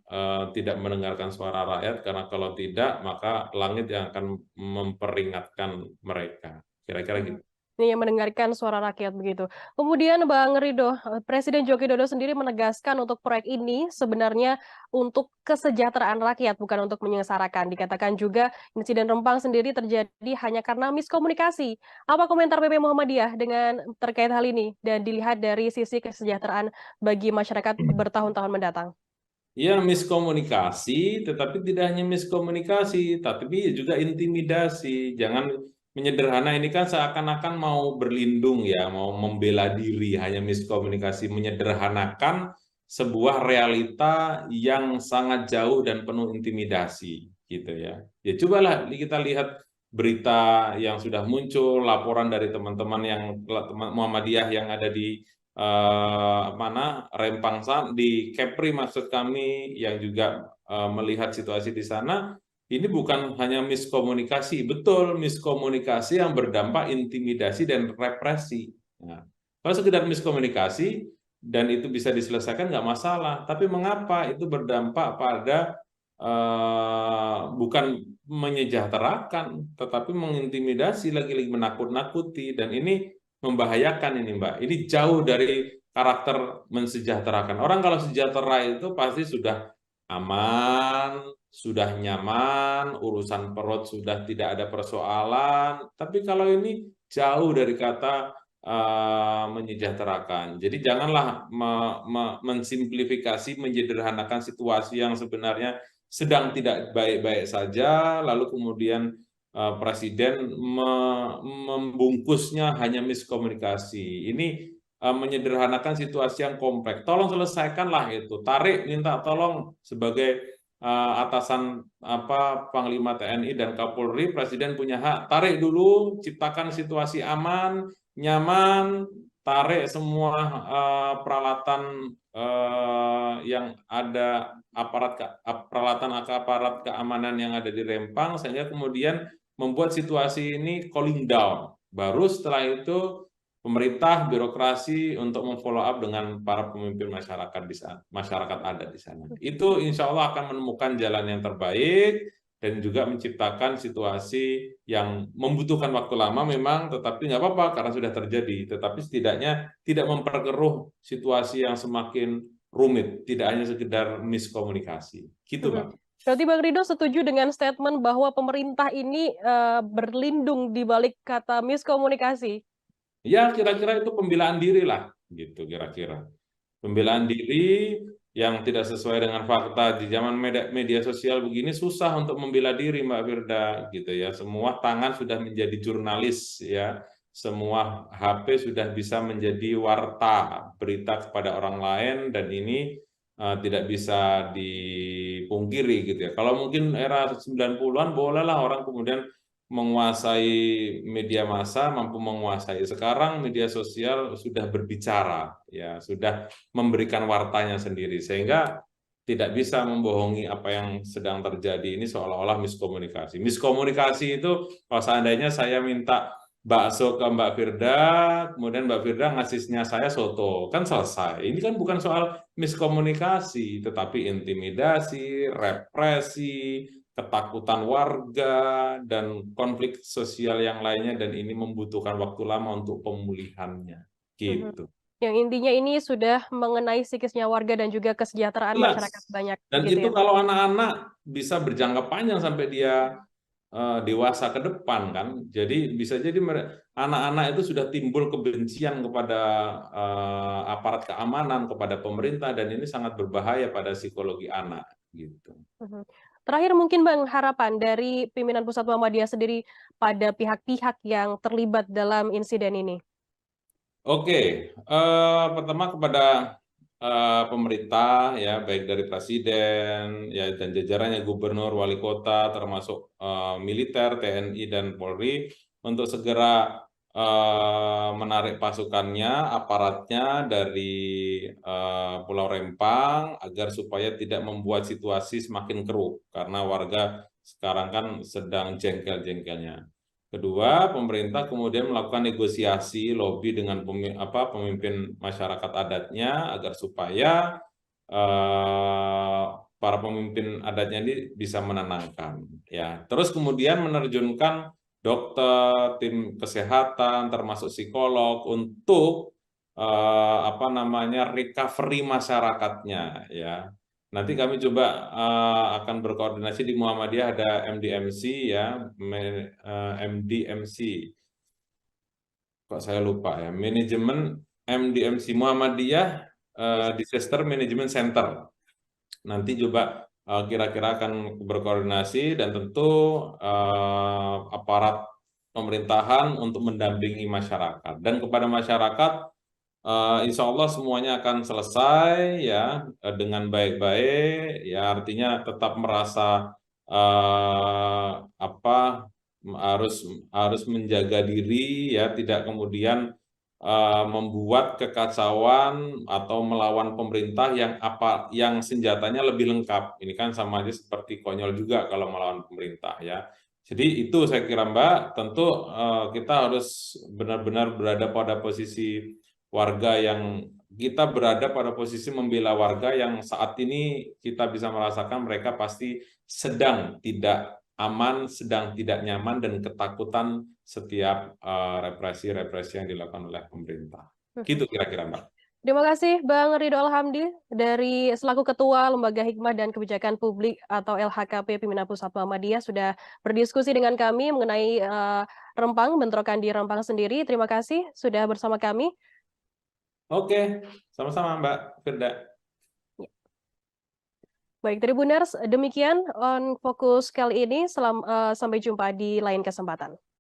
tidak mendengarkan suara rakyat, karena kalau tidak maka langit yang akan memperingatkan mereka. Kira-kira gitu. Ini yang mendengarkan suara rakyat begitu. Kemudian Bang Ridho, Presiden Joko Widodo sendiri menegaskan untuk proyek ini sebenarnya untuk kesejahteraan rakyat, bukan untuk menyengsarakan. Dikatakan juga insiden Rempang sendiri terjadi hanya karena miskomunikasi. Apa komentar PP Muhammadiyah dengan terkait hal ini dan dilihat dari sisi kesejahteraan bagi masyarakat bertahun-tahun mendatang? Ya, miskomunikasi, tetapi tidak hanya miskomunikasi, tapi juga intimidasi. Jangan menyederhana, ini kan seakan-akan mau berlindung ya, mau membela diri, hanya miskomunikasi, menyederhanakan sebuah realita yang sangat jauh dan penuh intimidasi gitu ya. Ya cobalah kita lihat berita yang sudah muncul, laporan dari teman-teman yang Muhammadiyah yang ada di Rempang di Kepri maksud kami, yang juga melihat situasi di sana. Ini bukan hanya miskomunikasi, betul miskomunikasi yang berdampak intimidasi dan represi. Nah, kalau sekedar miskomunikasi dan itu bisa diselesaikan nggak masalah, tapi mengapa itu berdampak pada bukan menyejahterakan, tetapi mengintimidasi, lagi-lagi menakut-nakuti, dan ini membahayakan ini Mbak. Ini jauh dari karakter mensejahterakan. Orang kalau sejahtera itu pasti sudah aman, sudah nyaman, urusan perut sudah tidak ada persoalan. Tapi kalau ini jauh dari kata menyejahterakan. Jadi janganlah mensimplifikasi, menyederhanakan situasi yang sebenarnya sedang tidak baik-baik saja, lalu kemudian Presiden membungkusnya hanya miskomunikasi. Ini menyederhanakan situasi yang kompleks. Tolong selesaikanlah itu. Tarik, minta tolong sebagai atasan Panglima TNI dan Kapolri, Presiden punya hak. Tarik dulu, ciptakan situasi aman, nyaman, tarik semua peralatan yang ada, peralatan aparat keamanan yang ada di Rempang, sehingga kemudian membuat situasi ini cooling down. Baru setelah itu pemerintah, birokrasi untuk memfollow up dengan para pemimpin masyarakat di sana, masyarakat adat di sana. Itu insya Allah akan menemukan jalan yang terbaik dan juga menciptakan situasi yang membutuhkan waktu lama memang, tetapi nggak apa-apa karena sudah terjadi. Tetapi setidaknya tidak memperkeruh situasi yang semakin rumit, tidak hanya sekedar miskomunikasi. Gitu, Pak. Berarti Bang Ridho setuju dengan statement bahwa pemerintah ini berlindung di balik kata miskomunikasi? Ya, kira-kira itu pembelaan diri lah, gitu kira-kira. Pembelaan diri yang tidak sesuai dengan fakta. Di zaman media sosial begini susah untuk membela diri, Mbak Firda, gitu ya. Semua tangan sudah menjadi jurnalis, ya. Semua HP sudah bisa menjadi warta berita kepada orang lain, dan ini tidak bisa dipungkiri gitu ya. Kalau mungkin era 90-an bolehlah orang kemudian menguasai media massa, mampu menguasai. Sekarang media sosial sudah berbicara, ya, sudah memberikan wartanya sendiri, sehingga tidak bisa membohongi apa yang sedang terjadi. Ini seolah-olah miskomunikasi. Miskomunikasi itu kalau seandainya saya minta bakso ke Mbak Firda, kemudian Mbak Firda ngasihnya saya soto, kan selesai. Ini kan bukan soal miskomunikasi, tetapi intimidasi, represi, ketakutan warga, dan konflik sosial yang lainnya, dan ini membutuhkan waktu lama untuk pemulihannya. Gitu. Yang intinya ini sudah mengenai psikisnya warga dan juga kesejahteraan Jelas. masyarakat banyak. Dan begitu itu ya? kalau anak-anak bisa berjangka panjang sampai dia dewasa ke depan kan. Jadi bisa jadi anak-anak itu sudah timbul kebencian kepada aparat keamanan, kepada pemerintah, dan ini sangat berbahaya pada psikologi anak gitu. Terakhir mungkin Bang, harapan dari pimpinan Pusat Muhammadiyah sendiri pada pihak-pihak yang terlibat dalam insiden ini. Oke, pertama kepada pemerintah ya, baik dari presiden ya dan jajarannya, gubernur, wali kota, termasuk militer, TNI dan Polri, untuk segera menarik pasukannya, aparatnya dari Pulau Rempang agar supaya tidak membuat situasi semakin keruh karena warga sekarang kan sedang jengkel-jengkelnya. Kedua, pemerintah kemudian melakukan negosiasi, lobby dengan pemimpin masyarakat adatnya agar supaya para pemimpin adatnya ini bisa menenangkan. Ya, terus kemudian menerjunkan dokter, tim kesehatan, termasuk psikolog untuk recovery masyarakatnya. Ya. Nanti kami coba akan berkoordinasi di Muhammadiyah, ada MDMC ya, MDMC. Kok saya lupa ya, manajemen MDMC Muhammadiyah Disaster Management Center. Nanti coba kira-kira akan berkoordinasi, dan tentu aparat pemerintahan untuk mendampingi masyarakat. Dan kepada masyarakat, insya Allah semuanya akan selesai ya dengan baik-baik, ya artinya tetap merasa harus menjaga diri ya, tidak kemudian membuat kekacauan atau melawan pemerintah yang senjatanya lebih lengkap. Ini kan sama aja seperti konyol juga kalau melawan pemerintah ya. Jadi itu saya kira Mbak, tentu kita harus benar-benar berada pada posisi warga yang kita berada pada posisi membela warga yang saat ini kita bisa merasakan mereka pasti sedang tidak aman, sedang tidak nyaman, dan ketakutan setiap represi-represi yang dilakukan oleh pemerintah. Gitu kira-kira Mbak. Terima kasih Bang Ridho Alhamdi dari selaku Ketua Lembaga Hikmah dan Kebijakan Publik atau LHKP Pimpinan Pusat Muhammadiyah sudah berdiskusi dengan kami mengenai Rempang, bentrokan di Rempang sendiri. Terima kasih sudah bersama kami. Oke, sama-sama Mbak Firda. Baik, Tribuners, demikian On Focus kali ini. Sampai jumpa di lain kesempatan.